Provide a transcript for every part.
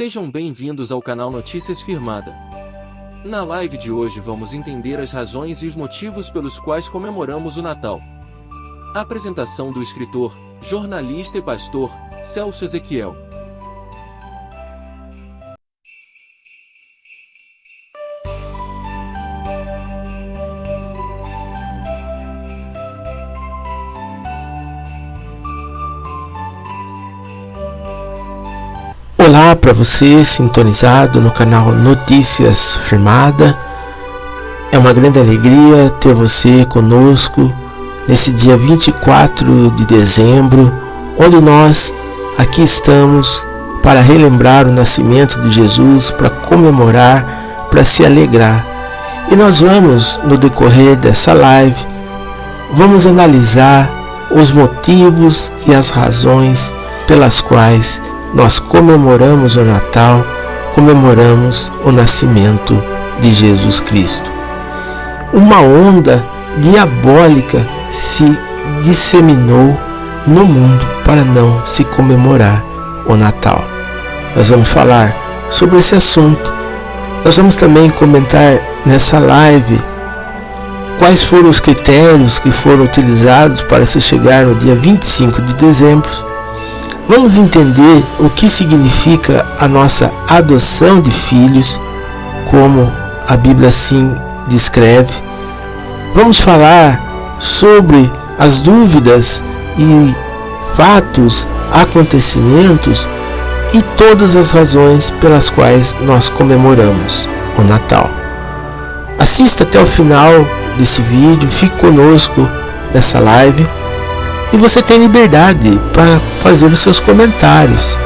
Sejam bem-vindos ao canal Notícias Firmada. Na live de hoje vamos entender as razões e os motivos pelos quais comemoramos o Natal. A apresentação do escritor, jornalista e pastor, Celso Ezequiel. Olá para você sintonizado no canal Notícias Firmada. É uma grande alegria ter você conosco nesse dia 24 de dezembro, onde nós aqui estamos para relembrar o nascimento de Jesus, para comemorar, para se alegrar. E nós vamos, no decorrer dessa live, vamos analisar os motivos e as razões pelas quais nós comemoramos o Natal, comemoramos o nascimento de Jesus Cristo. Uma onda diabólica se disseminou no mundo para não se comemorar o Natal. Nós vamos falar sobre esse assunto. Nós vamos também comentar nessa live quais foram os critérios que foram utilizados para se chegar no dia 25 de dezembro. Vamos entender o que significa a nossa adoção de filhos, como a Bíblia assim descreve. Vamos falar sobre as dúvidas e fatos, acontecimentos e todas as razões pelas quais nós comemoramos o Natal. Assista até o final desse vídeo, fique conosco nessa live. E você tem liberdade para fazer os seus comentários.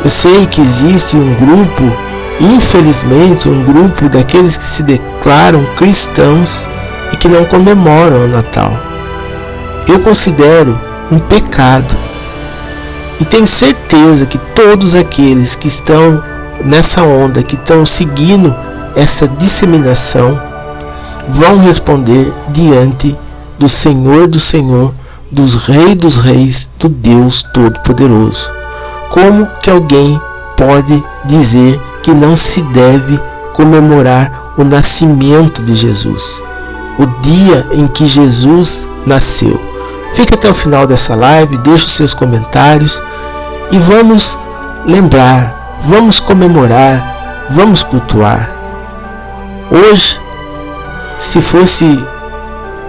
Eu sei que existe um grupo, infelizmente, um grupo daqueles que se declaram cristãos e que não comemoram o Natal. Eu considero um pecado. E tenho certeza que todos aqueles que estão nessa onda, que estão seguindo essa disseminação, vão responder diante do Senhor, dos Reis, do Deus Todo-Poderoso. Como que alguém pode dizer que não se deve comemorar o nascimento de Jesus? O dia em que Jesus nasceu. Fique até o final dessa live, deixe os seus comentários e vamos lembrar, vamos comemorar, vamos cultuar. Hoje, se fosse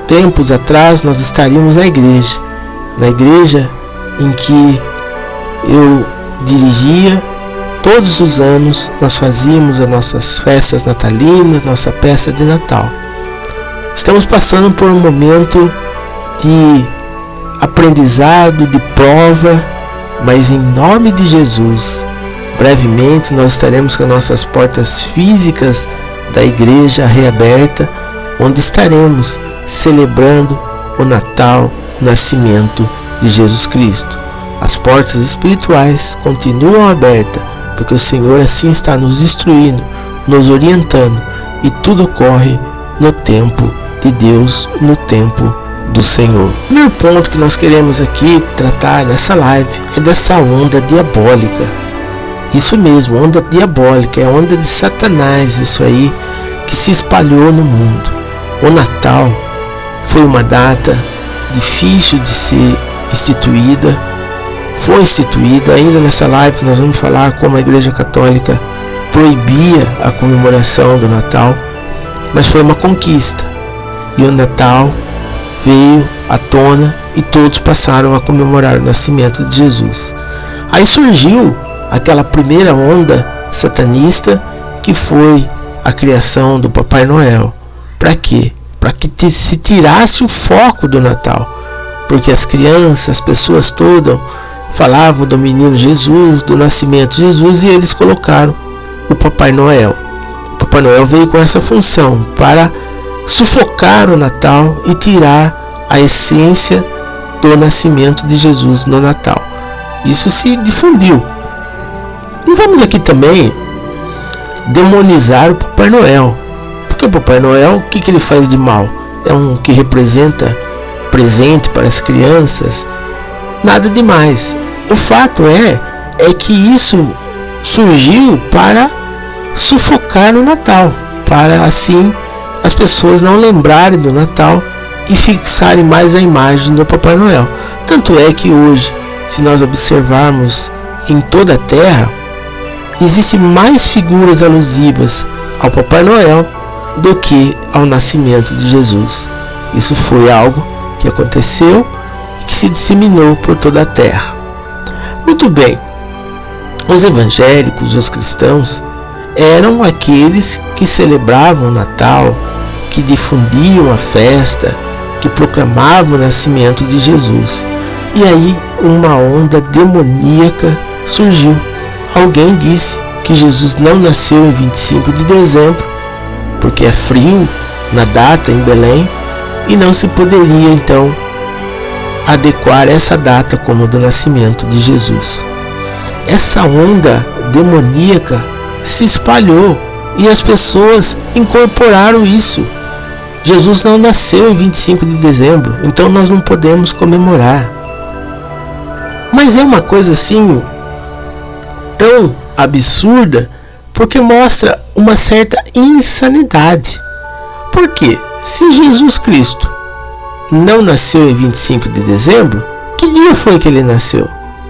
tempos atrás, nós estaríamos na igreja em que eu dirigia. Todos os anos nós fazíamos as nossas festas natalinas, nossa festa de Natal. Estamos passando por um momento de aprendizado, de prova, mas em nome de Jesus, brevemente nós estaremos com as nossas portas físicas da igreja reaberta, onde estaremos celebrando o Natal, o nascimento de Jesus Cristo. As portas espirituais continuam abertas, porque o Senhor assim está nos instruindo, nos orientando, e tudo ocorre no tempo de Deus, no tempo do Senhor. O primeiro ponto que nós queremos aqui tratar nessa live é dessa onda diabólica. Isso mesmo, onda diabólica, é a onda de Satanás, isso aí que se espalhou no mundo. O Natal foi uma data difícil de ser instituída, foi instituída. Ainda nessa live nós vamos falar como a Igreja Católica proibia a comemoração do Natal, mas foi uma conquista, e o Natal veio à tona e todos passaram a comemorar o nascimento de Jesus. Aí surgiu aquela primeira onda satanista, que foi a criação do Papai Noel. Para quê? Para que se tirasse o foco do Natal, porque as crianças, as pessoas todas falavam do menino Jesus, do nascimento de Jesus, e eles colocaram o Papai Noel. O Papai Noel veio com essa função, para sufocar o Natal e tirar a essência do nascimento de Jesus no Natal. Isso se difundiu. E vamos aqui também demonizar o Papai Noel. Porque o Papai Noel, o que ele faz de mal? É um que representa presente para as crianças. Nada demais. O fato é que isso surgiu para sufocar o Natal, para assim as pessoas não lembrarem do Natal e fixarem mais a imagem do Papai Noel. Tanto é que hoje, se nós observarmos em toda a Terra, existem mais figuras alusivas ao Papai Noel do que ao nascimento de Jesus. Isso foi algo que aconteceu e que se disseminou por toda a Terra. Muito bem, os evangélicos, os cristãos, eram aqueles que celebravam o Natal, que difundiam a festa, que proclamavam o nascimento de Jesus. E aí uma onda demoníaca surgiu. Alguém disse que Jesus não nasceu em 25 de dezembro, porque é frio na data em Belém, e não se poderia então adequar essa data como do nascimento de Jesus. Essa onda demoníaca se espalhou e as pessoas incorporaram isso. Jesus não nasceu em 25 de dezembro, então nós não podemos comemorar. Mas é uma coisa assim tão absurda, porque mostra uma certa insanidade. Por quê? Se Jesus Cristo não nasceu em 25 de dezembro, que dia foi que ele nasceu?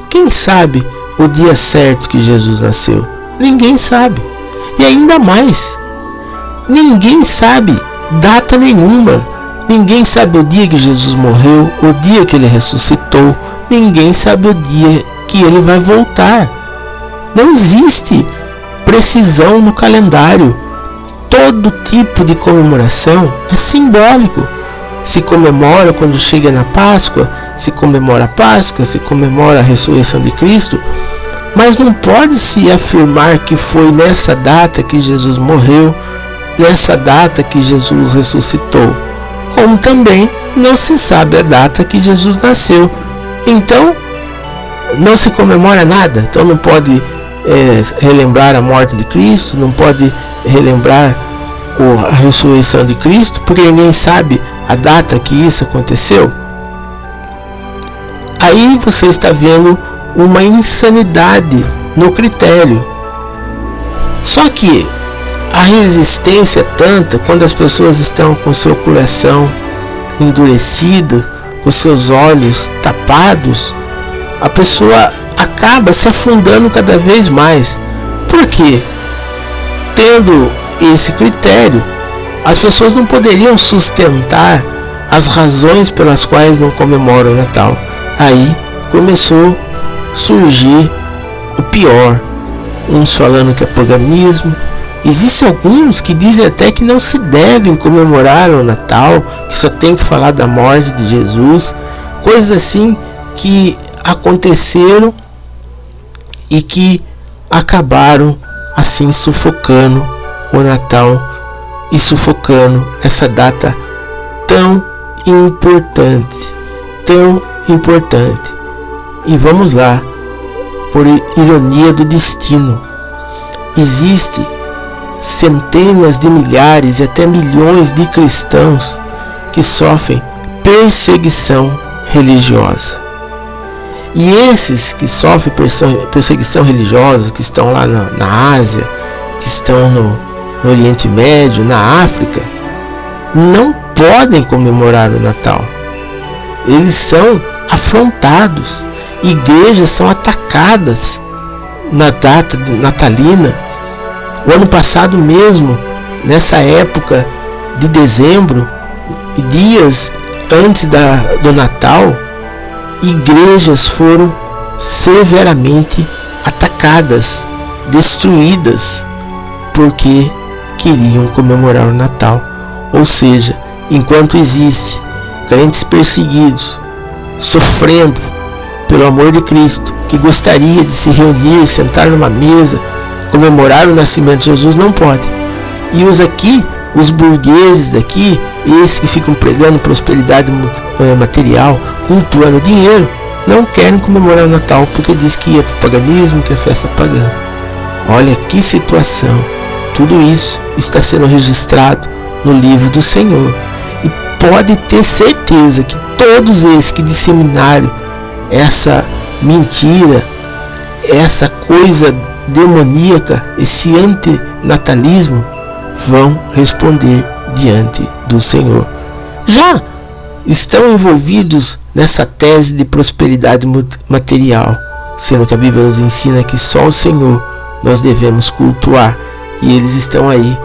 Quem sabe o dia certo que Jesus nasceu? Ninguém sabe. E ainda mais, ninguém sabe data nenhuma. Ninguém sabe o dia que Jesus morreu, o dia que ele ressuscitou. Ninguém sabe o dia que ele vai voltar. Não existe precisão no calendário. Todo tipo de comemoração é simbólico. Se comemora quando chega na Páscoa, se comemora a Páscoa, se comemora a ressurreição de Cristo, mas não pode se afirmar que foi nessa data que Jesus morreu, nessa data que Jesus ressuscitou, como também não se sabe a data que Jesus nasceu. Então não se comemora nada. Então não pode relembrar a morte de Cristo, não pode relembrar a ressurreição de Cristo, porque ninguém sabe a data que isso aconteceu. Aí você está vendo uma insanidade no critério. Só que a resistência é tanta quando as pessoas estão com seu coração endurecido, com seus olhos tapados, a pessoa acaba se afundando cada vez mais. Por quê? Tendo esse critério, as pessoas não poderiam sustentar as razões pelas quais não comemoram o Natal. Aí começou a surgir o pior. Uns falando que é paganismo. Existem alguns que dizem até que não se devem comemorar o Natal, que só tem que falar da morte de Jesus. Coisas assim que aconteceram e que acabaram assim sufocando o Natal e sufocando essa data tão importante, tão importante. E vamos lá, por ironia do destino, existe centenas de milhares e até milhões de cristãos que sofrem perseguição religiosa. E esses que sofrem perseguição religiosa, que estão lá na Ásia, que estão no Oriente Médio, na África, não podem comemorar o Natal. Eles são afrontados, igrejas são atacadas na data natalina. O ano passado mesmo, nessa época de dezembro, dias antes do Natal, igrejas foram severamente atacadas, destruídas, porque queriam comemorar o Natal. Ou seja, enquanto existe crentes perseguidos, sofrendo pelo amor de Cristo, que gostaria de se reunir, sentar numa mesa, comemorar o nascimento de Jesus, não pode. E os burgueses daqui, esses que ficam pregando prosperidade material, cultuando dinheiro, não querem comemorar o Natal porque diz que é paganismo, que é festa pagã. Olha que situação. Tudo isso está sendo registrado no livro do Senhor. E pode ter certeza que todos esses que disseminaram essa mentira, essa coisa demoníaca, esse antinatalismo, vão responder diante do Senhor. Já estão envolvidos nessa tese de prosperidade material, sendo que a Bíblia nos ensina que só o Senhor nós devemos cultuar, e eles estão aí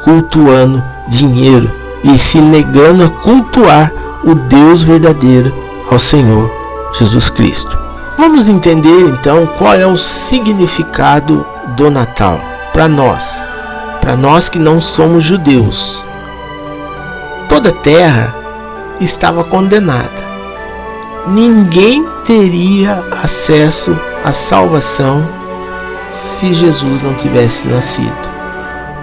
cultuando dinheiro e se negando a cultuar o Deus verdadeiro, ao Senhor Jesus Cristo. Vamos entender então qual é o significado do Natal para nós que não somos judeus. Toda a terra estava condenada. Ninguém teria acesso à salvação se Jesus não tivesse nascido.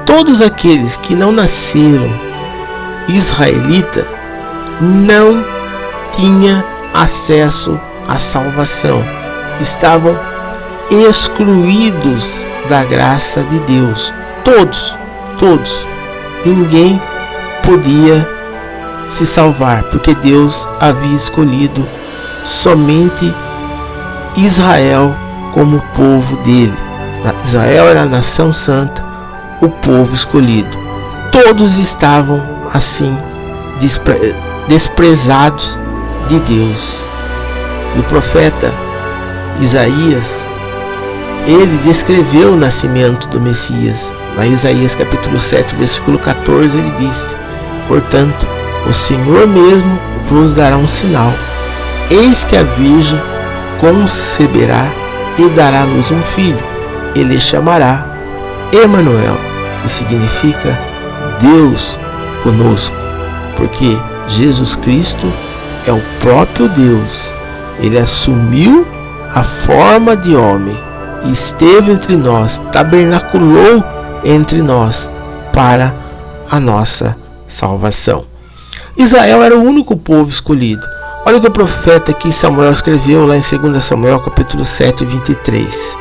Todos aqueles que não nasceram israelita não tinham acesso à salvação. Estavam excluídos da graça de Deus. Todos. Ninguém podia se salvar, porque Deus havia escolhido somente Israel como povo dele. Israel era a nação santa, o povo escolhido. Todos estavam assim desprezados de Deus. E o profeta Isaías, ele descreveu o nascimento do Messias. Na Isaías capítulo 7, versículo 14, ele disse: portanto, o Senhor mesmo vos dará um sinal. Eis que a virgem conceberá e dará à luz um filho. Ele chamará Emanuel, que significa Deus conosco, porque Jesus Cristo é o próprio Deus. Ele assumiu a forma de homem e esteve entre nós, tabernaculou entre nós para a nossa salvação. Israel era o único povo escolhido. Olha o que o profeta aqui Samuel escreveu lá em 2 Samuel capítulo 7, 23.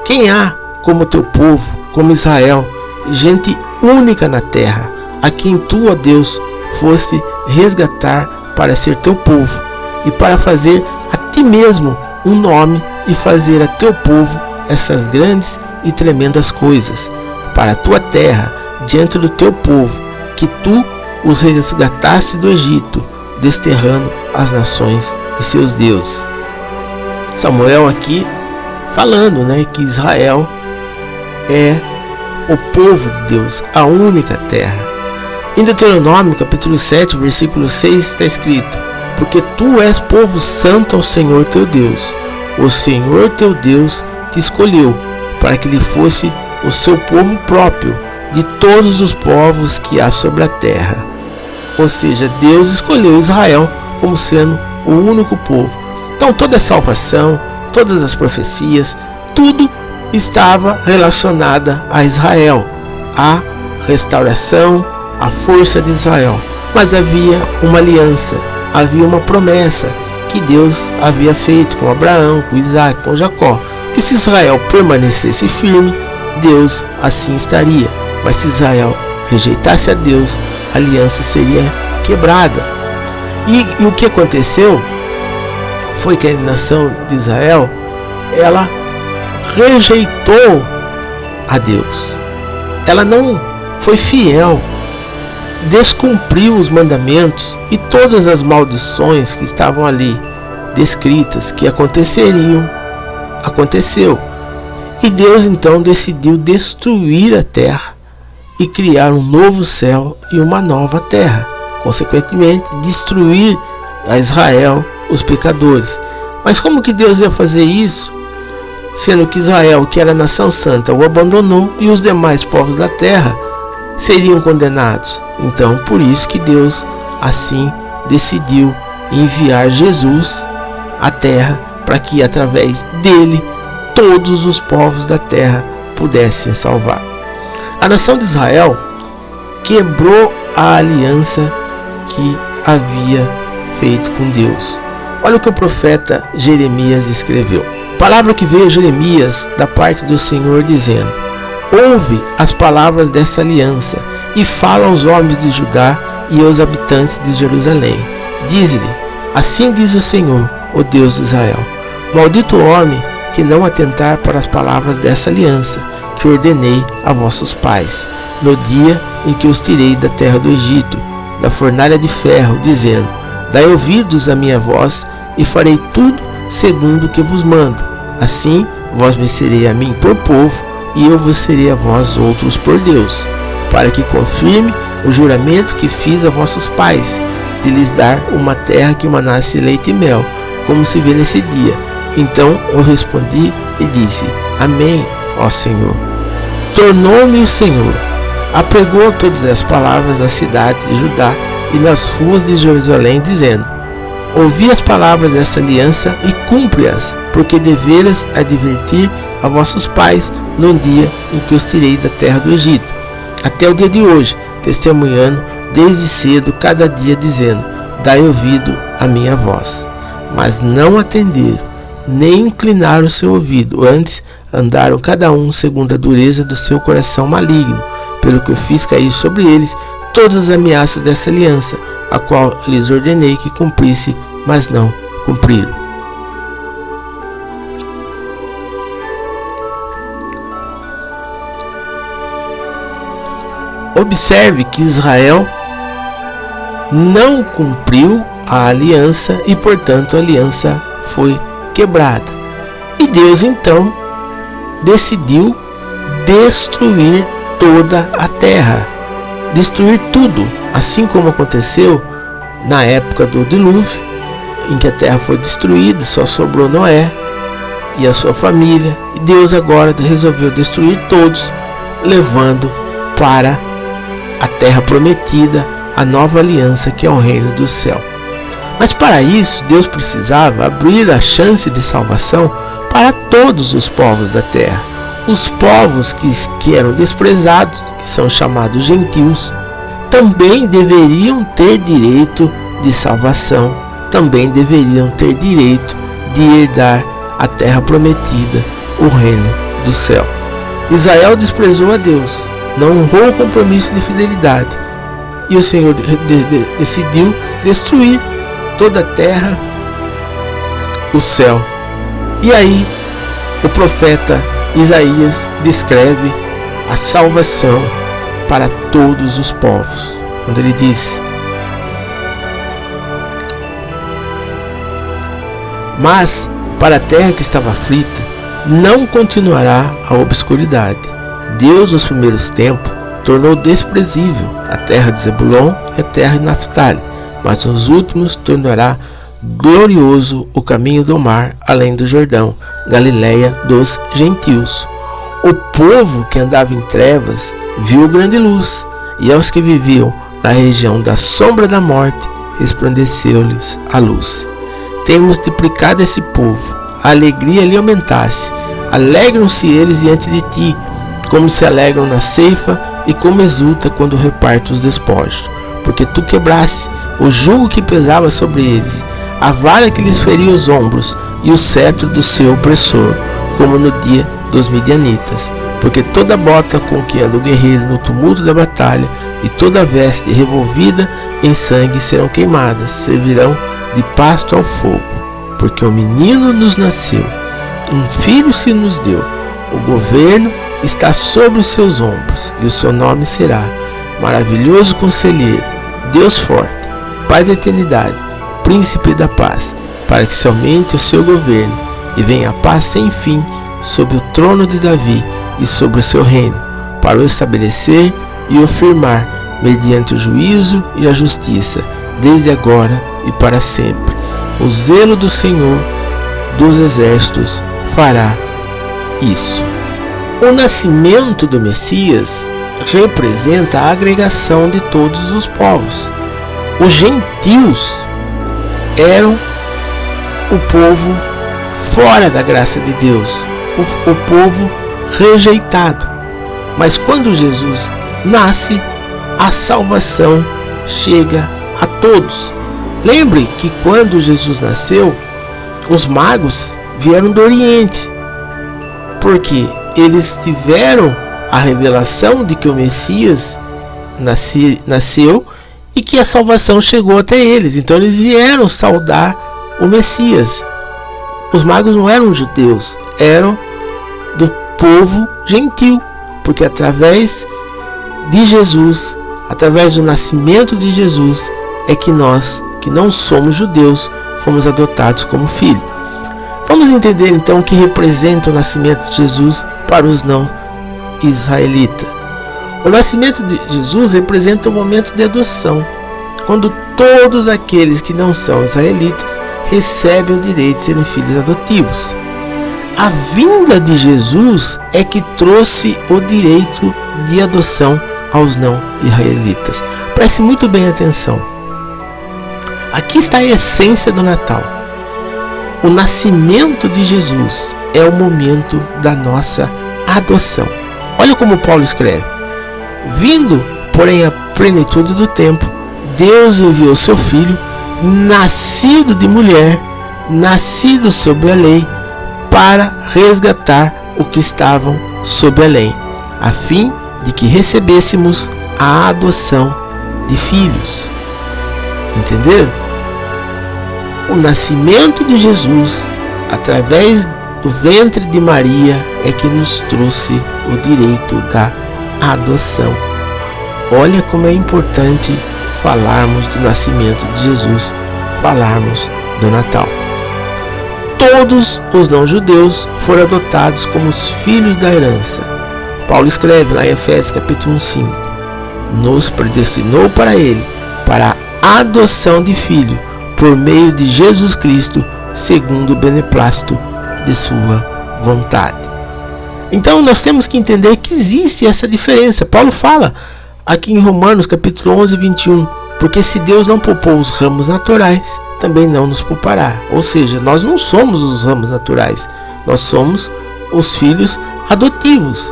Quem há como teu povo, como Israel, gente única na terra, a quem tu, ó Deus, foste resgatar para ser teu povo e para fazer a ti mesmo um nome e fazer a teu povo essas grandes e tremendas coisas para a tua terra, diante do teu povo, que tu os resgataste do Egito, desterrando as nações e seus deuses. Samuel aqui falando, que Israel é o povo de Deus, a única terra. Em Deuteronômio capítulo 7, versículo 6 está escrito: porque tu és povo santo ao Senhor teu Deus. O Senhor teu Deus te escolheu para que ele fosse o seu povo próprio de todos os povos que há sobre a terra. Ou seja, Deus escolheu Israel como sendo o único povo. Então toda a salvação, todas as profecias, tudo estava relacionada a Israel, a restauração, a força de Israel. Mas havia uma aliança, havia uma promessa que Deus havia feito com Abraão, com Isaac, com Jacó, que se Israel permanecesse firme, Deus assim estaria. Mas se Israel rejeitasse a Deus, a aliança seria quebrada. E o que aconteceu foi que a nação de Israel, ela rejeitou a Deus. Ela não foi fiel, descumpriu os mandamentos e todas as maldições que estavam ali descritas que aconteceriam, aconteceu. E Deus então decidiu destruir a terra e criar um novo céu e uma nova terra. Consequentemente, destruir a Israel, os pecadores. Mas como que Deus ia fazer isso? Sendo que Israel, que era a nação santa, o abandonou e os demais povos da terra seriam condenados. Então, por isso que Deus assim decidiu enviar Jesus à terra, para que através dele todos os povos da terra pudessem salvar. A nação de Israel quebrou a aliança que havia feito com Deus. Olha o que o profeta Jeremias escreveu. Palavra que veio a Jeremias da parte do Senhor dizendo: ouve as palavras dessa aliança e fala aos homens de Judá e aos habitantes de Jerusalém. Diz-lhe: assim diz o Senhor, o Deus de Israel: maldito o homem que não atentar para as palavras dessa aliança, que ordenei a vossos pais, no dia em que os tirei da terra do Egito, da fornalha de ferro, dizendo: dai ouvidos à minha voz, e farei tudo segundo o que vos mando. Assim vós me serei a mim por povo, e eu vos serei a vós outros por Deus, para que confirme o juramento que fiz a vossos pais, de lhes dar uma terra que manasse leite e mel, como se vê nesse dia. Então eu respondi e disse: Amém, ó Senhor. Tornou-me o Senhor, apregou todas as palavras na cidade de Judá e nas ruas de Jerusalém, dizendo: ouvi as palavras dessa aliança e cumpre-as, porque deveras advertir a vossos pais no dia em que os tirei da terra do Egito, até o dia de hoje, testemunhando desde cedo cada dia, dizendo: dai ouvido à minha voz. Mas não atenderam, nem inclinaram o seu ouvido, antes andaram cada um segundo a dureza do seu coração maligno, pelo que eu fiz cair sobre eles todas as ameaças dessa aliança, a qual lhes ordenei que cumprisse, mas não cumpriram. Observe que Israel não cumpriu a aliança e, portanto, a aliança foi quebrada. E Deus então decidiu destruir toda a terra, destruir tudo, assim como aconteceu na época do dilúvio, em que a terra foi destruída, só sobrou Noé e a sua família, e Deus agora resolveu destruir todos, levando para a terra prometida, a nova aliança, que é o reino do céu. Mas para isso, Deus precisava abrir a chance de salvação para todos os povos da terra. Os povos que eram desprezados, que são chamados gentios, também deveriam ter direito de salvação, também deveriam ter direito de herdar a terra prometida, o reino do céu. Israel desprezou a Deus, não honrou o compromisso de fidelidade, e o Senhor decidiu destruir toda a terra, o céu. E aí o profeta Isaías descreve a salvação para todos os povos, quando ele diz: mas para a terra que estava aflita não continuará a obscuridade. Deus, nos primeiros tempos, tornou desprezível a terra de Zebulon e a terra de Naftali, mas nos últimos tornará glorioso o caminho do mar além do Jordão, Galileia dos gentios. O povo que andava em trevas viu grande luz, e aos que viviam na região da sombra da morte resplandeceu-lhes a luz. Tem multiplicado esse povo, a alegria lhe aumentasse. Alegram-se eles diante de ti, como se alegram na ceifa, e como exulta quando reparto os despojos. Porque tu quebraste o jugo que pesava sobre eles, a vara que lhes feria os ombros, e o cetro do seu opressor, como no dia dos midianitas. Porque toda bota com que anda o guerreiro no tumulto da batalha, e toda veste revolvida em sangue serão queimadas, servirão de pasto ao fogo. Porque o menino nos nasceu, um filho se nos deu, o governo está sobre os seus ombros, e o seu nome será Maravilhoso Conselheiro, Deus Forte, Pai da Eternidade, Príncipe da Paz, para que se aumente o seu governo, e venha a paz sem fim sobre o trono de Davi e sobre o seu reino, para o estabelecer e o firmar, mediante o juízo e a justiça, desde agora e para sempre. O zelo do Senhor dos exércitos fará isso. O nascimento do Messias representa a agregação de todos os povos. Os gentios eram o povo fora da graça de Deus, o povo rejeitado. Mas quando Jesus nasce, a salvação chega a todos. Lembre que quando Jesus nasceu, os magos vieram do Oriente, porque eles tiveram a revelação de que o Messias nasceu e que a salvação chegou até eles. Então eles vieram saudar o Messias. os magos não eram judeus, eram do povo gentil, porque através de Jesus, através do nascimento de Jesus, é que nós, que não somos judeus, fomos adotados como filhos. Vamos entender então o que representa o nascimento de Jesus para os não israelitas. O nascimento de Jesus representa um momento de adoção, quando todos aqueles que não são israelitas recebem o direito de serem filhos adotivos. A vinda de Jesus é que trouxe o direito de adoção aos não israelitas. Preste muito bem atenção. Aqui está a essência do Natal. O nascimento de Jesus é o momento da nossa adoção. Olha como Paulo escreve: vindo, porém, a plenitude do tempo, Deus enviou seu Filho, nascido de mulher, nascido sob a lei, para resgatar o que estavam sob a lei, a fim de que recebêssemos a adoção de filhos. Entenderam? O nascimento de Jesus, através do ventre de Maria, é que nos trouxe o direito da adoção. Olha como é importante falarmos do nascimento de Jesus, falarmos do Natal. Todos os não-judeus foram adotados como os filhos da herança. Paulo escreve lá em Efésios capítulo 5: nos predestinou para ele, para a adoção de filho, por meio de Jesus Cristo, segundo o beneplácito de sua vontade. Então nós temos que entender que existe essa diferença. Paulo fala aqui em Romanos capítulo 11, 21, porque se Deus não poupou os ramos naturais, também não nos poupará. Ou seja, nós não somos os ramos naturais, nós somos os filhos adotivos.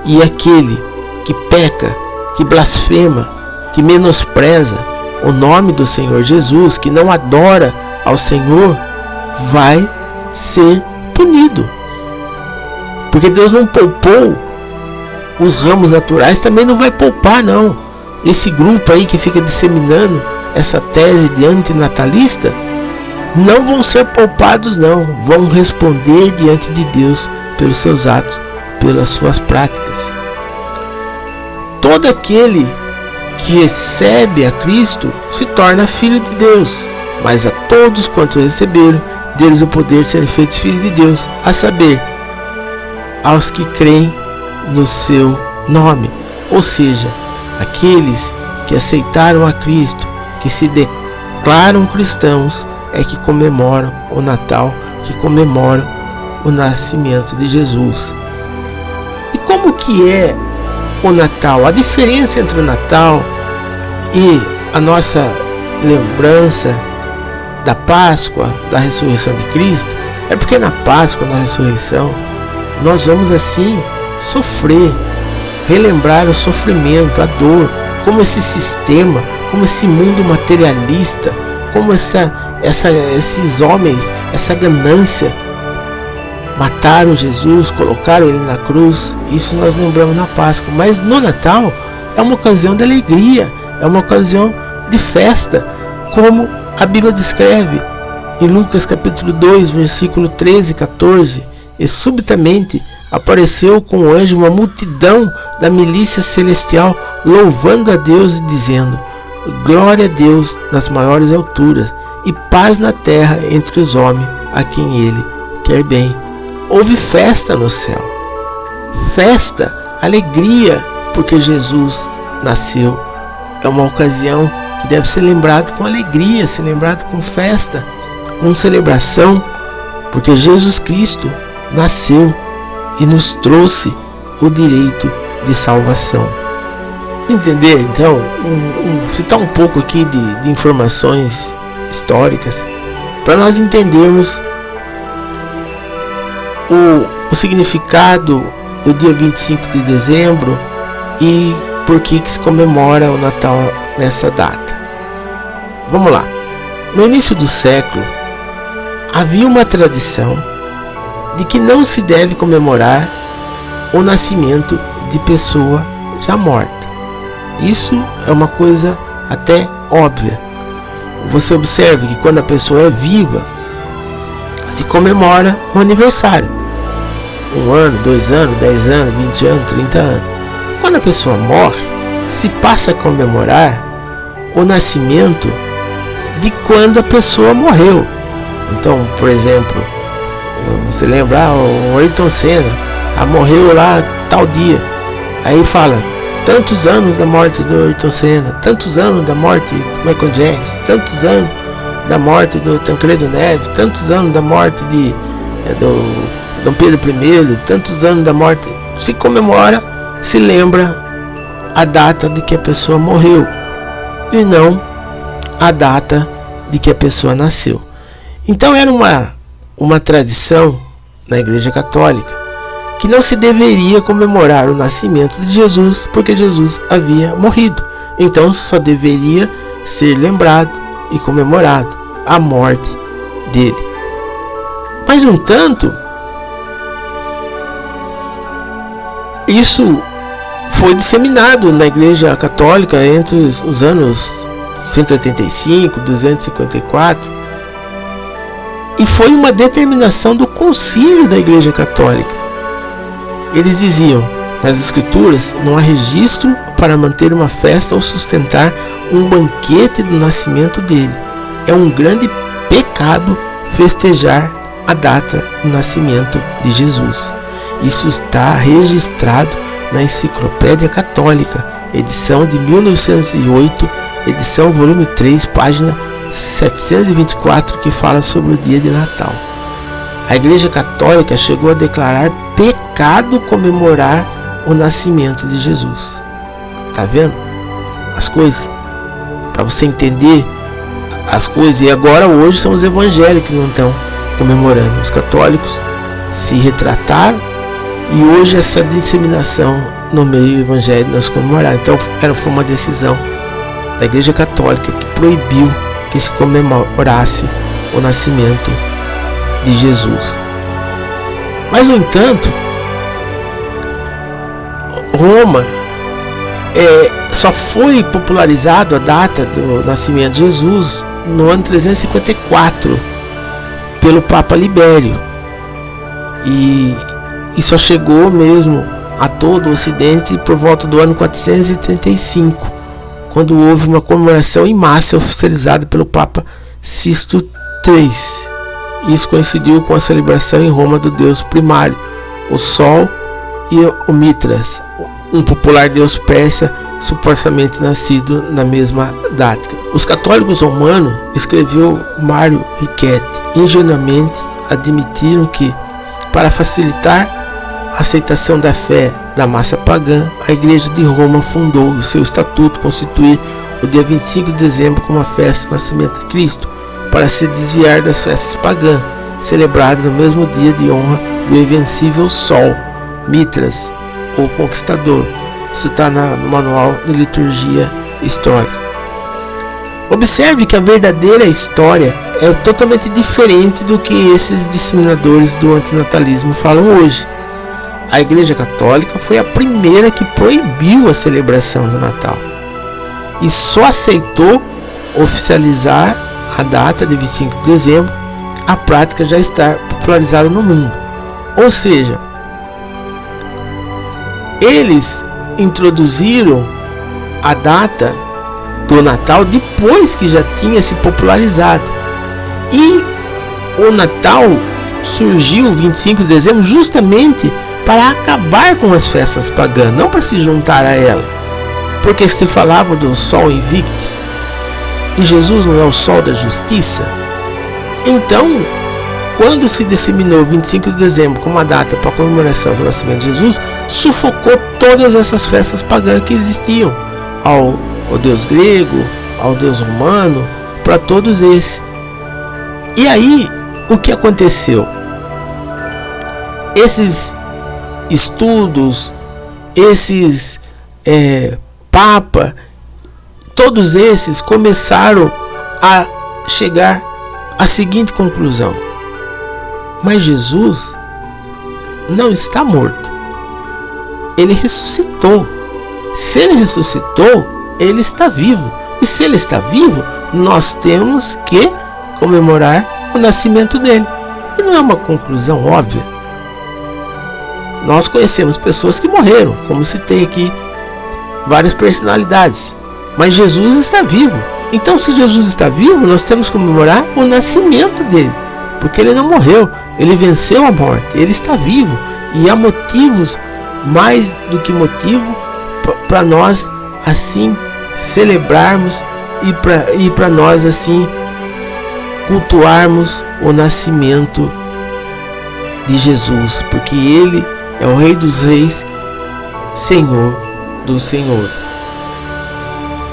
E aquele que peca, que blasfema, que menospreza o nome do Senhor Jesus, que não adora ao Senhor, vai ser punido. Porque Deus não poupou os ramos naturais, também não vai poupar, não. Esse grupo aí que fica disseminando essa tese de antinatalista, não vão ser poupados, não. Vão responder diante de Deus pelos seus atos, pelas suas práticas. Todo aquele que recebe a Cristo se torna filho de Deus, mas a todos quantos receberam, deles o poder de serem feitos filhos de Deus, a saber, aos que creem no seu nome, ou seja, aqueles que aceitaram a Cristo, que se declaram cristãos, é que comemoram o Natal, que comemoram o nascimento de Jesus. E como que é o Natal? A diferença entre o Natal e a nossa lembrança da Páscoa, da ressurreição de Cristo, é porque na Páscoa, na ressurreição, nós vamos assim sofrer, relembrar o sofrimento, a dor, como esse sistema, como esse mundo materialista, como esses homens, essa ganância, mataram Jesus, colocaram ele na cruz. Isso nós lembramos na Páscoa. Mas no Natal é uma ocasião de alegria, é uma ocasião de festa, como a Bíblia descreve em Lucas capítulo 2, versículo 13 e 14. E subitamente apareceu com o anjo uma multidão da milícia celestial, louvando a Deus e dizendo: glória a Deus nas maiores alturas, e paz na terra entre os homens a quem ele quer bem. Houve festa no céu, festa, alegria, porque Jesus nasceu. É uma ocasião que deve ser lembrado com alegria, ser lembrado com festa, com celebração, porque Jesus Cristo nasceu e nos trouxe o direito de salvação. Entender então, citar um pouco aqui de informações históricas para nós entendermos o significado do dia 25 de dezembro e por que se comemora o Natal nessa data. Vamos lá. No início do século havia uma tradição de que não se deve comemorar o nascimento de pessoa já morta. Isso é uma coisa até óbvia. Você observa que quando a pessoa é viva, se comemora um aniversário. 1 ano, 2 anos, 10 anos, 20 anos, 30 anos. Quando a pessoa morre, se passa a comemorar o nascimento de quando a pessoa morreu. Então, por exemplo, você lembra, o Ayrton Senna morreu lá tal dia. Aí fala, tantos anos da morte do Ayrton Senna, tantos anos da morte do Michael Jackson, tantos anos da morte do Tancredo Neves, tantos anos da morte do Dom Pedro I, tantos anos da morte. Se comemora, se lembra a data de que a pessoa morreu e não a data de que a pessoa nasceu. Então era uma tradição na Igreja Católica que não se deveria comemorar o nascimento de Jesus porque Jesus havia morrido. Então só deveria ser lembrado e comemorado a morte dele. Mas no entanto, isso foi disseminado na Igreja Católica entre os anos 185, 254, e foi uma determinação do concílio da Igreja Católica. Eles diziam, nas Escrituras, não há registro para manter uma festa ou sustentar um banquete do nascimento dele. É um grande pecado festejar a data do nascimento de Jesus. Isso está registrado na Enciclopédia Católica, edição de 1908, edição volume 3, página 724, que fala sobre o dia de Natal. A Igreja Católica chegou a declarar pecado comemorar o nascimento de Jesus. Tá vendo as coisas? Para você entender as coisas. E agora hoje são os evangélicos que não estão comemorando. Os católicos se retrataram e hoje essa disseminação no meio evangélico nós comemorar. Então foi uma decisão da Igreja Católica que proibiu que se comemorasse o nascimento de Jesus. Mas no entanto, Roma só foi popularizado a data do nascimento de Jesus no ano 354 pelo Papa Libério, e só chegou mesmo a todo o Ocidente por volta do ano 435, quando houve uma comemoração em massa oficializada pelo Papa Sisto III. Isso coincidiu com a celebração em Roma do deus primário, o Sol, e o Mitras, um popular deus persa supostamente nascido na mesma data. Os católicos romanos, escreveu Mário Riquetti, ingenuamente admitiram que, para facilitar a aceitação da fé da massa pagã, a Igreja de Roma fundou o seu estatuto constituir o dia 25 de dezembro como a festa do nascimento de Cristo, para se desviar das festas pagãs, celebradas no mesmo dia de honra do invencível Sol, Mitras, o Conquistador. Isso está no Manual de Liturgia Histórica. Observe que a verdadeira história é totalmente diferente do que esses disseminadores do antinatalismo falam hoje. A Igreja Católica foi a primeira que proibiu a celebração do Natal e só aceitou oficializar a data de 25 de dezembro. A prática já está popularizada no mundo. Ou seja, eles introduziram a data do Natal depois que já tinha se popularizado. E o Natal surgiu 25 de dezembro justamente para acabar com as festas pagãs, não para se juntar a ela. Porque se falava do Sol Invicto, e Jesus não é o Sol da Justiça. Então, quando se disseminou 25 de dezembro como a data para a comemoração do nascimento de Jesus, sufocou todas essas festas pagãs que existiam, ao deus grego, ao deus romano, para todos esses. E aí, o que aconteceu? Esses estudos, esses Papa, todos esses começaram a chegar à seguinte conclusão: mas Jesus não está morto, ele ressuscitou. Se ele ressuscitou, ele está vivo, e se ele está vivo, nós temos que comemorar o nascimento dele. E não é uma conclusão óbvia? Nós conhecemos pessoas que morreram, como citei aqui várias personalidades, mas Jesus está vivo. Então, se Jesus está vivo, nós temos que comemorar o nascimento dele, porque ele não morreu, ele venceu a morte, ele está vivo, e há motivos, mais do que motivo, para nós assim celebrarmos e para nós assim cultuarmos o nascimento de Jesus, porque ele é o Rei dos Reis, Senhor dos Senhores.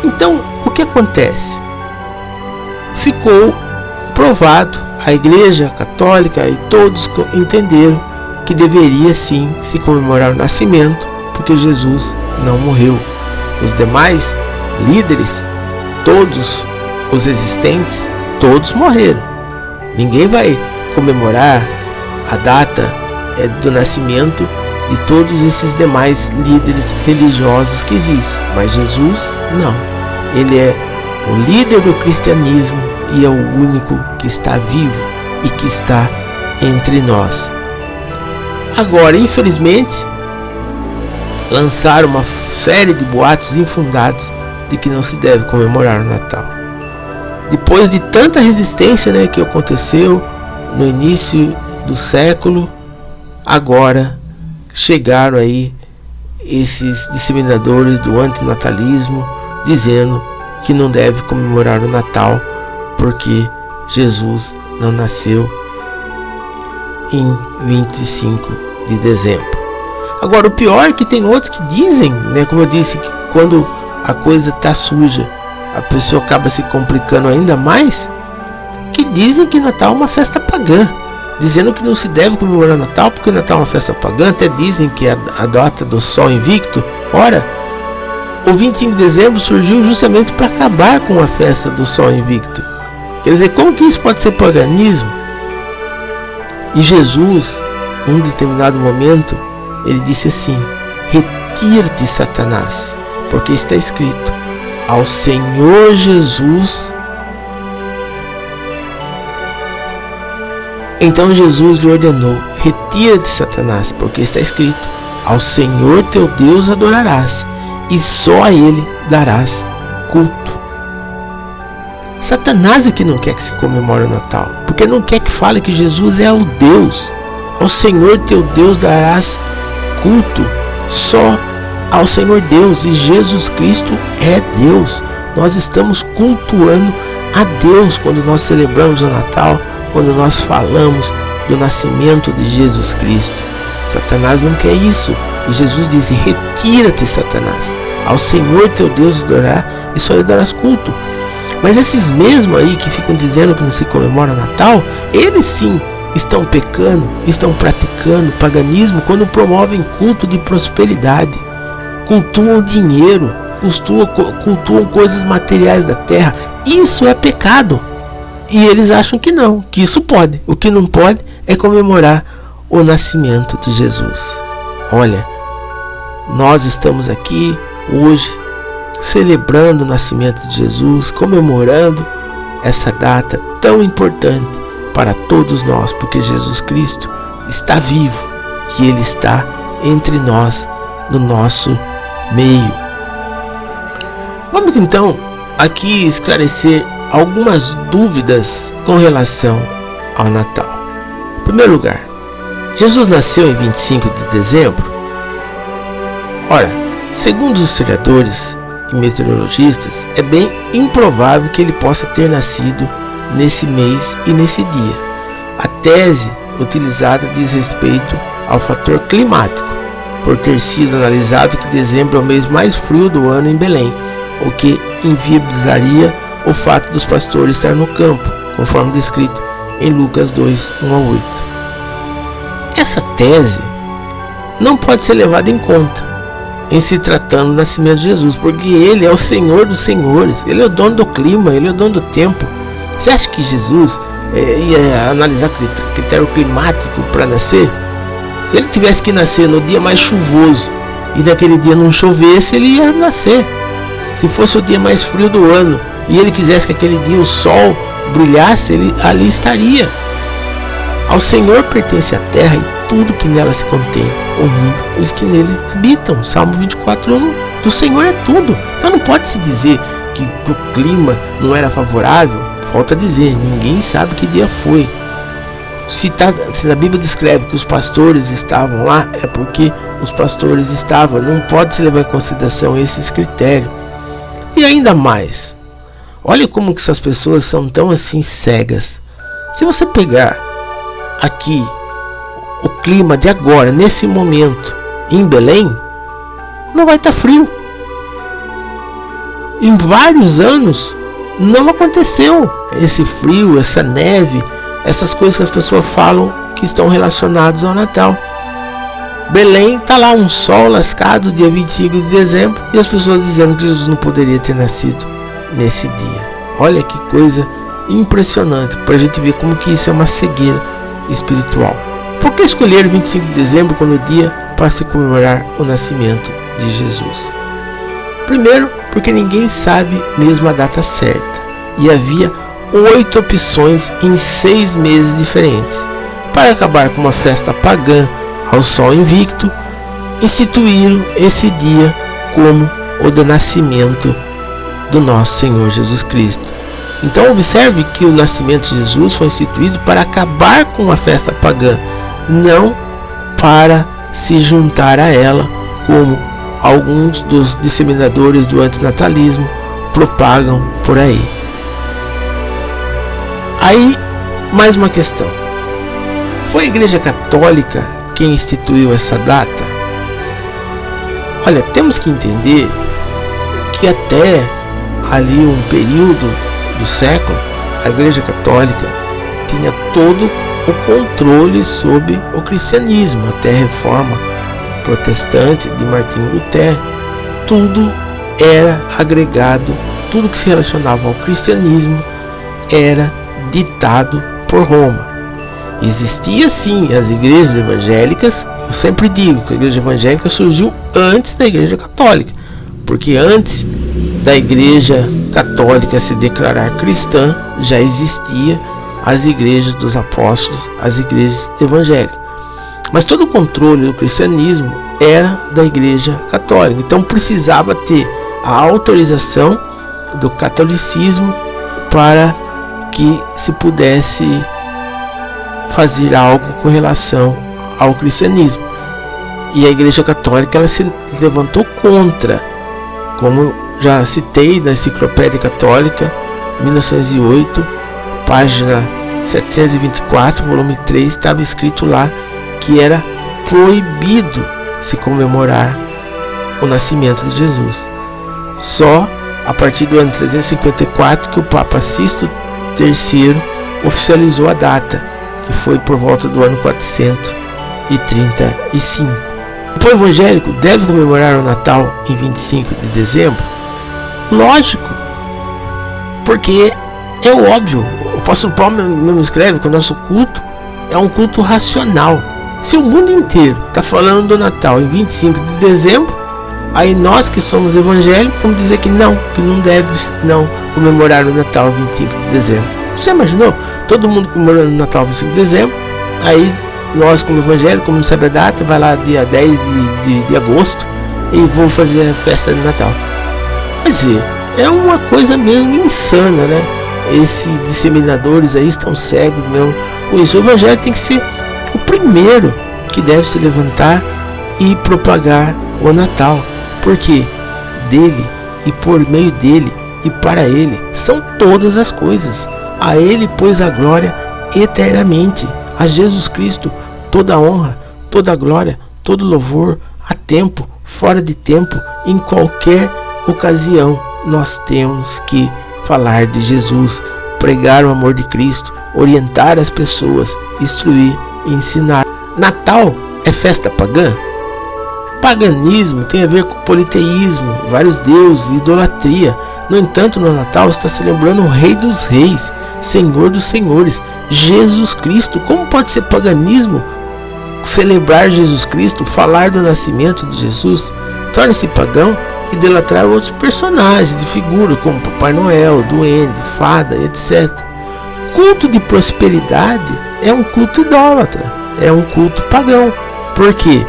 Então, o que acontece? Ficou provado, a Igreja Católica e todos entenderam que deveria sim se comemorar o nascimento, porque Jesus não morreu. Os demais líderes, todos os existentes, todos morreram. Ninguém vai comemorar a data do nascimento de todos esses demais líderes religiosos que existem, mas Jesus não. Ele é o líder do cristianismo e é o único que está vivo e que está entre nós. Agora, infelizmente, lançaram uma série de boatos infundados de que não se deve comemorar o Natal. Depois de tanta resistência, que aconteceu no início do século, agora chegaram aí esses disseminadores do antinatalismo dizendo que não deve comemorar o Natal porque Jesus não nasceu em 25 de dezembro. Agora, o pior é que tem outros que dizem, como eu disse, que quando a coisa está suja, a pessoa acaba se complicando ainda mais, que dizem que Natal é uma festa pagã, dizendo que não se deve comemorar Natal porque Natal é uma festa pagã. Até dizem que é a data do Sol Invicto. Ora, o 25 de dezembro surgiu justamente para acabar com a festa do Sol Invicto. Quer dizer, como que isso pode ser paganismo? E Jesus, num determinado momento, ele disse assim: retira-te, Satanás, porque está escrito: ao Senhor Jesus. Então Jesus lhe ordenou: retira-te, Satanás, porque está escrito: ao Senhor teu Deus adorarás, e só a ele darás culto. Satanás é que não quer que se comemore o Natal, porque não quer que fale que Jesus é o Deus. Ao Senhor teu Deus darás culto, só ao Senhor Deus, e Jesus Cristo é Deus. Nós estamos cultuando a Deus quando nós celebramos o Natal, quando nós falamos do nascimento de Jesus Cristo. Satanás não quer isso, e Jesus diz: retira-te, Satanás, ao Senhor teu Deus adorar, e só lhe darás culto. Mas esses mesmos aí que ficam dizendo que não se comemora o Natal, eles sim estão pecando, estão praticando paganismo quando promovem culto de prosperidade, cultuam dinheiro, cultuam coisas materiais da terra. Isso é pecado. E eles acham que não, que isso pode. O que não pode é comemorar o nascimento de Jesus. Olha, nós estamos aqui hoje celebrando o nascimento de Jesus, comemorando essa data tão importante para todos nós, porque Jesus Cristo está vivo, que Ele está entre nós, no nosso meio. Vamos então aqui esclarecer algumas dúvidas com relação ao Natal. Em primeiro lugar, Jesus nasceu em 25 de dezembro? Ora, segundo os historiadores e meteorologistas, é bem improvável que ele possa ter nascido nesse mês e nesse dia. A tese utilizada diz respeito ao fator climático, por ter sido analisado que dezembro é o mês mais frio do ano em Belém, o que inviabilizaria o fato dos pastores estar no campo, conforme descrito em Lucas 2, 1 a 8. Essa tese não pode ser levada em conta em se tratando do nascimento de Jesus, porque Ele é o Senhor dos Senhores, Ele é o dono do clima, Ele é o dono do tempo. Você acha que Jesus ia analisar critério climático para nascer? Se Ele tivesse que nascer no dia mais chuvoso e naquele dia não chovesse, Ele ia nascer. Se fosse o dia mais frio do ano e Ele quisesse que aquele dia o sol brilhasse, Ele ali estaria. Ao Senhor pertence a terra e tudo que nela se contém, o mundo, os que nele habitam. Salmo 24:1. Do Senhor é tudo. Então não pode se dizer que o clima não era favorável. Volto a dizer, ninguém sabe que dia foi. Se a Bíblia descreve que os pastores estavam lá, é porque os pastores estavam. Não pode se levar em consideração esses critérios. E ainda mais, olha como que essas pessoas são tão assim cegas. Se você pegar aqui o clima de agora, nesse momento, em Belém, não vai estar frio. Em vários anos não aconteceu esse frio, essa neve, essas coisas que as pessoas falam que estão relacionadas ao Natal. Belém está lá um sol lascado dia 25 de dezembro e as pessoas dizendo que Jesus não poderia ter nascido nesse dia. Olha que coisa impressionante para a gente ver como que isso é uma cegueira espiritual. Por que escolher 25 de dezembro como dia para se comemorar o nascimento de Jesus? Primeiro, porque ninguém sabe mesmo a data certa e havia 8 opções em 6 meses diferentes. Para acabar com uma festa pagã ao sol invicto, instituíram esse dia como o do nascimento do nosso Senhor Jesus Cristo. Então observe que o nascimento de Jesus foi instituído para acabar com a festa pagã, não para se juntar a ela, como alguns dos disseminadores do antinatalismo propagam por aí. Aí, mais uma questão. Foi a Igreja Católica quem instituiu essa data? Olha, temos que entender que até ali um período do século, a Igreja Católica tinha todo o controle sobre o cristianismo, até a Reforma Protestante de Martinho Lutero. Tudo era agregado, tudo que se relacionava ao cristianismo era ditado por Roma. Existia sim as igrejas evangélicas. Eu sempre digo que a igreja evangélica surgiu antes da Igreja Católica, porque antes da Igreja Católica se declarar cristã, já existia as igrejas dos apóstolos, as igrejas evangélicas. Mas todo o controle do cristianismo era da Igreja Católica. Então precisava ter a autorização do catolicismo para que se pudesse fazer algo com relação ao cristianismo. E a Igreja Católica ela se levantou contra, como já citei na Enciclopédia Católica, 1908, página 724, volume 3, estava escrito lá que era proibido se comemorar o nascimento de Jesus. Só a partir do ano 354 que o Papa Sisto III oficializou a data, que foi por volta do ano 435. O povo evangélico deve comemorar o Natal em 25 de dezembro? Lógico, porque é óbvio. O apóstolo Paulo mesmo escreve que o nosso culto é um culto racional. Se o mundo inteiro está falando do Natal em 25 de dezembro, aí nós que somos evangélicos vamos dizer que não deve não comemorar o Natal 25 de dezembro. Você já imaginou? Todo mundo comemorando o Natal 25 de dezembro, aí nós como evangélicos, como não sabe a data, vai lá dia 10 de agosto e vou fazer a festa de Natal. Quer dizer, é uma coisa mesmo insana, né? Esses disseminadores aí estão cegos mesmo com isso. O evangelho tem que ser o primeiro que deve se levantar e propagar o Natal, porque dele e por meio dele e para ele são todas as coisas. A ele pois a glória eternamente. A Jesus Cristo toda a honra, toda a glória, todo louvor, a tempo, fora de tempo, em qualquer ocasião. Nós temos que falar de Jesus, pregar o amor de Cristo, orientar as pessoas, instruir e ensinar. Natal é festa pagã? Paganismo tem a ver com politeísmo, vários deuses, idolatria. No entanto, no Natal está celebrando o Rei dos Reis, Senhor dos Senhores, Jesus Cristo. Como pode ser paganismo celebrar Jesus Cristo, falar do nascimento de Jesus? Torna-se pagão idolatrar outros personagens de figura, como Papai Noel, Duende, Fada, etc. Culto de prosperidade é um culto idólatra, é um culto pagão. Por quê?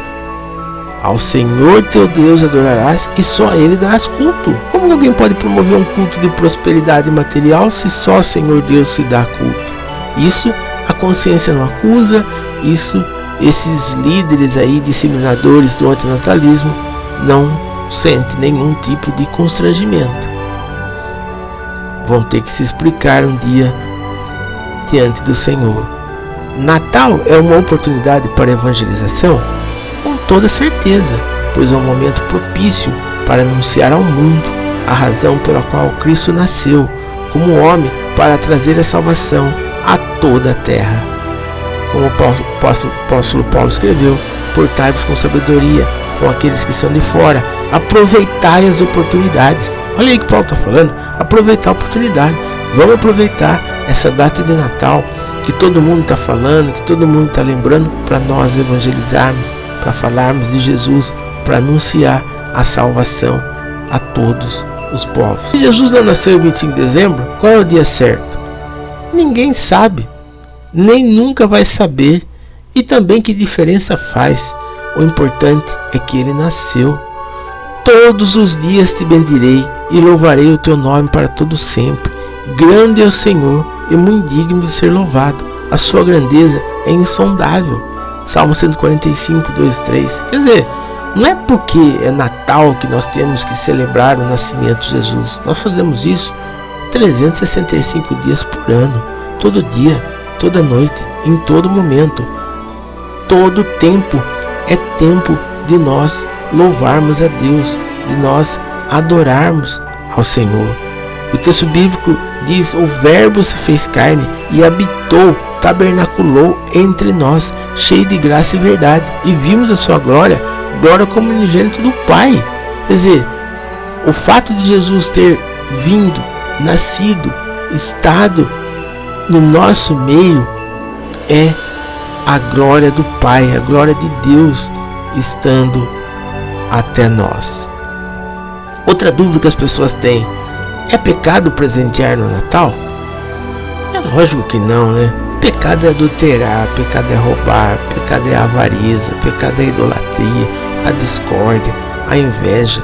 Ao Senhor teu Deus adorarás e só a Ele darás culto. Como alguém pode promover um culto de prosperidade material se só ao Senhor Deus se dá culto? Isso a consciência não acusa, isso esses líderes aí, disseminadores do antinatalismo, não sentem nenhum tipo de constrangimento. Vão ter que se explicar um dia diante do Senhor. Natal é uma oportunidade para evangelização? Com toda certeza, pois é um momento propício para anunciar ao mundo a razão pela qual Cristo nasceu como homem, para trazer a salvação a toda a terra. Como o apóstolo Paulo escreveu: portai-vos com sabedoria com aqueles que são de fora, aproveitai as oportunidades. Olha aí que Paulo está falando, aproveitar a oportunidade. Vamos aproveitar essa data de Natal, que todo mundo está falando, que todo mundo está lembrando, para nós evangelizarmos, para falarmos de Jesus, para anunciar a salvação a todos os povos. Se Jesus não nasceu em 25 de dezembro, qual é o dia certo? Ninguém sabe, nem nunca vai saber, e também que diferença faz. O importante é que ele nasceu. Todos os dias te bendirei e louvarei o teu nome para todo sempre. Grande é o Senhor e muito digno de ser louvado. A sua grandeza é insondável. Salmo 145, 2, 3. Quer dizer, não é porque é Natal que nós temos que celebrar o nascimento de Jesus. Nós fazemos isso 365 dias por ano, todo dia, toda noite, em todo momento. Todo tempo é tempo de nós louvarmos a Deus, de nós adorarmos ao Senhor. O texto bíblico diz: o Verbo se fez carne e habitou, tabernaculou entre nós, cheio de graça e verdade, e vimos a sua glória, glória como unigênito do Pai. Quer dizer, o fato de Jesus ter vindo, nascido, estado no nosso meio é a glória do Pai, a glória de Deus estando até nós. Outra dúvida que as pessoas têm: é pecado presentear no Natal? É lógico que não, né? Pecado é adulterar, pecado é roubar, pecado é a avareza, pecado é a idolatria, a discórdia, a inveja.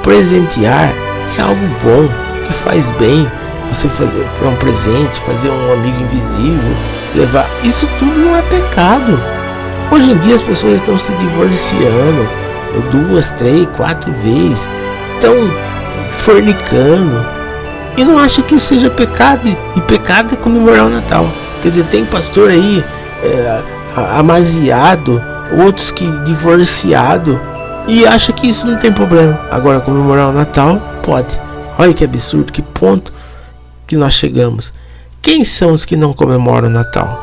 Presentear é algo bom, que faz bem. Você fazer um presente, fazer um amigo invisível, levar, isso tudo não é pecado. Hoje em dia as pessoas estão se divorciando 2, 3, 4 vezes, estão fornicando e não acha que isso seja pecado. E pecado é comemorar o Natal. Quer dizer, tem pastor aí amaziado, outros que divorciado, e acha que isso não tem problema. Agora comemorar o Natal pode. Olha que absurdo, que ponto que nós chegamos. Quem são os que não comemoram o Natal?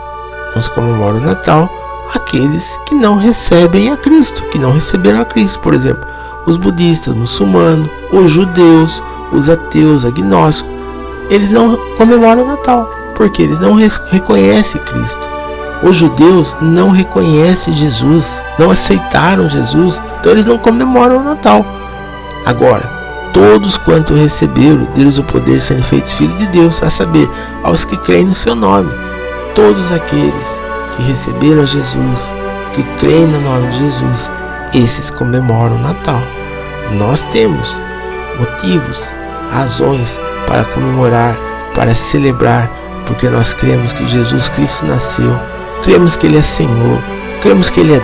Não se comemora o Natal aqueles que não recebem a Cristo, que não receberam a Cristo. Por exemplo, os budistas, muçulmanos, os judeus, os ateus, agnósticos, eles não comemoram o Natal, porque eles não reconhecem Cristo. Os judeus não reconhecem Jesus, não aceitaram Jesus, então eles não comemoram o Natal. Agora, todos quanto receberam deles o poder de serem feitos filhos de Deus, a saber, aos que creem no seu nome. Todos aqueles que receberam a Jesus, que creem no nome de Jesus, esses comemoram o Natal. Nós temos motivos, razões para comemorar, para celebrar, porque nós cremos que Jesus Cristo nasceu, cremos que Ele é Senhor, cremos que Ele é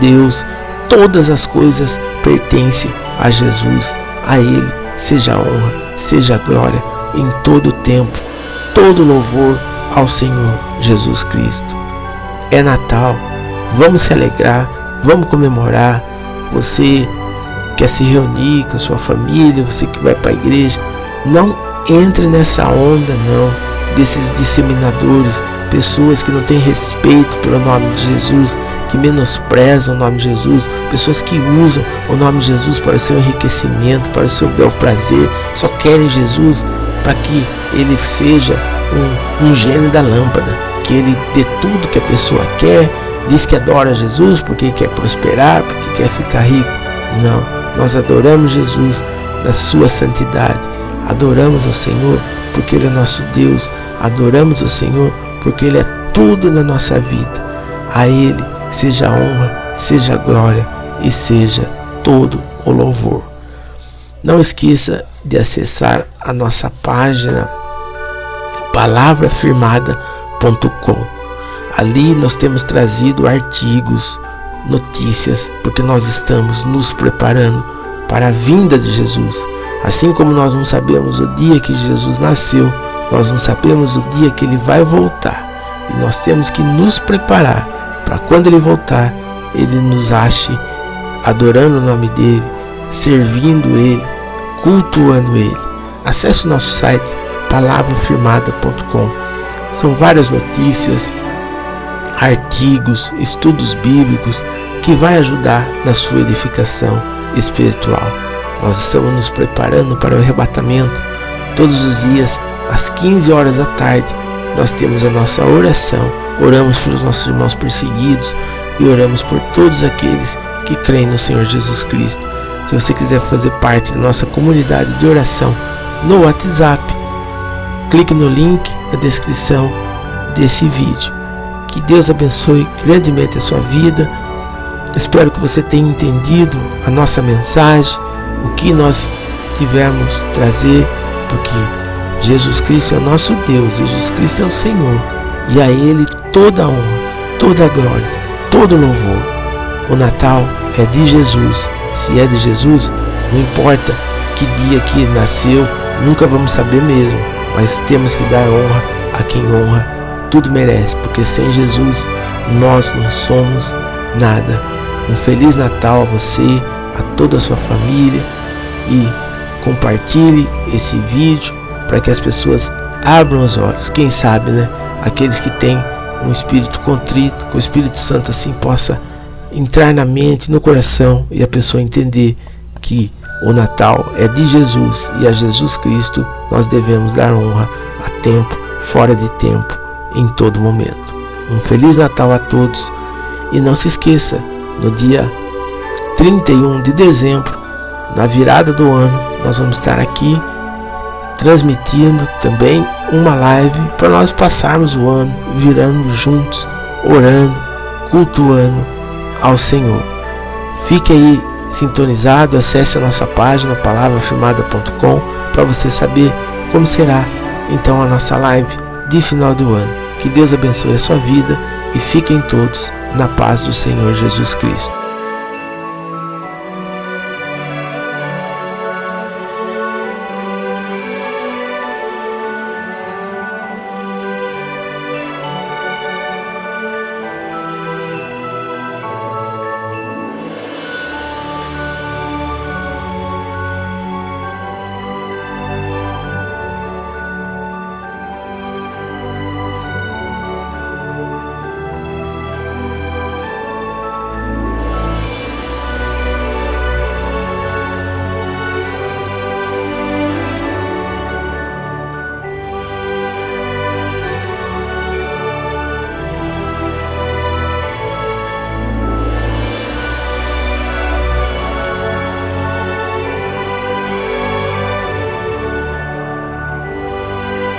Deus. Todas as coisas pertencem a Jesus. A Ele seja a honra, seja a glória em todo o tempo, todo louvor ao Senhor Jesus Cristo. É Natal, vamos se alegrar, vamos comemorar. Você quer se reunir com a sua família, você que vai para a igreja, não entre nessa onda não, desses disseminadores, pessoas que não têm respeito pelo nome de Jesus, que menosprezam o nome de Jesus, pessoas que usam o nome de Jesus para o seu enriquecimento, para o seu bel prazer, só querem Jesus para que ele seja um gênio da lâmpada, que ele dê tudo que a pessoa quer, diz que adora Jesus porque quer prosperar, porque quer ficar rico. Não, nós adoramos Jesus na sua santidade, adoramos ao Senhor porque Ele é nosso Deus, adoramos ao Senhor porque Ele é tudo na nossa vida. A Ele seja a honra, seja a glória e seja todo o louvor. Não esqueça de acessar a nossa página palavrafirmada.com. Ali nós temos trazido artigos, notícias, porque nós estamos nos preparando para a vinda de Jesus. Assim como nós não sabemos o dia que Jesus nasceu, nós não sabemos o dia que Ele vai voltar. E nós temos que nos preparar para quando Ele voltar, Ele nos ache adorando o nome dEle, servindo Ele, cultuando Ele. Acesse o nosso site palavrafirmada.com. São várias notícias, artigos, estudos bíblicos que vai ajudar na sua edificação espiritual. Nós estamos nos preparando para o arrebatamento. Todos os dias, às 15 horas da tarde, nós temos a nossa oração. Oramos pelos nossos irmãos perseguidos e oramos por todos aqueles que creem no Senhor Jesus Cristo. Se você quiser fazer parte da nossa comunidade de oração no WhatsApp, clique no link na descrição desse vídeo. Que Deus abençoe grandemente a sua vida. Espero que você tenha entendido a nossa mensagem, o que nós tivemos trazer, porque Jesus Cristo é o nosso Deus, Jesus Cristo é o Senhor, e a Ele toda a honra, toda a glória, todo o louvor. O Natal é de Jesus. Se é de Jesus, não importa que dia que Ele nasceu, nunca vamos saber mesmo, mas temos que dar honra a quem honra tudo merece, porque sem Jesus nós não somos nada. Um Feliz Natal a você, a toda a sua família, e compartilhe esse vídeo para que as pessoas abram os olhos. Quem sabe, né? Aqueles que têm um espírito contrito, que o Espírito Santo assim possa entrar na mente, no coração, e a pessoa entender que o Natal é de Jesus e a Jesus Cristo nós devemos dar honra a tempo, fora de tempo, em todo momento. Um Feliz Natal a todos, e não se esqueça, no dia 31 de dezembro, na virada do ano, nós vamos estar aqui transmitindo também uma live para nós passarmos o ano virando juntos, orando, cultuando ao Senhor. Fique aí sintonizado, acesse a nossa página palavrafirmada.com para você saber como será então a nossa live de final do ano. Que Deus abençoe a sua vida e fiquem todos na paz do Senhor Jesus Cristo.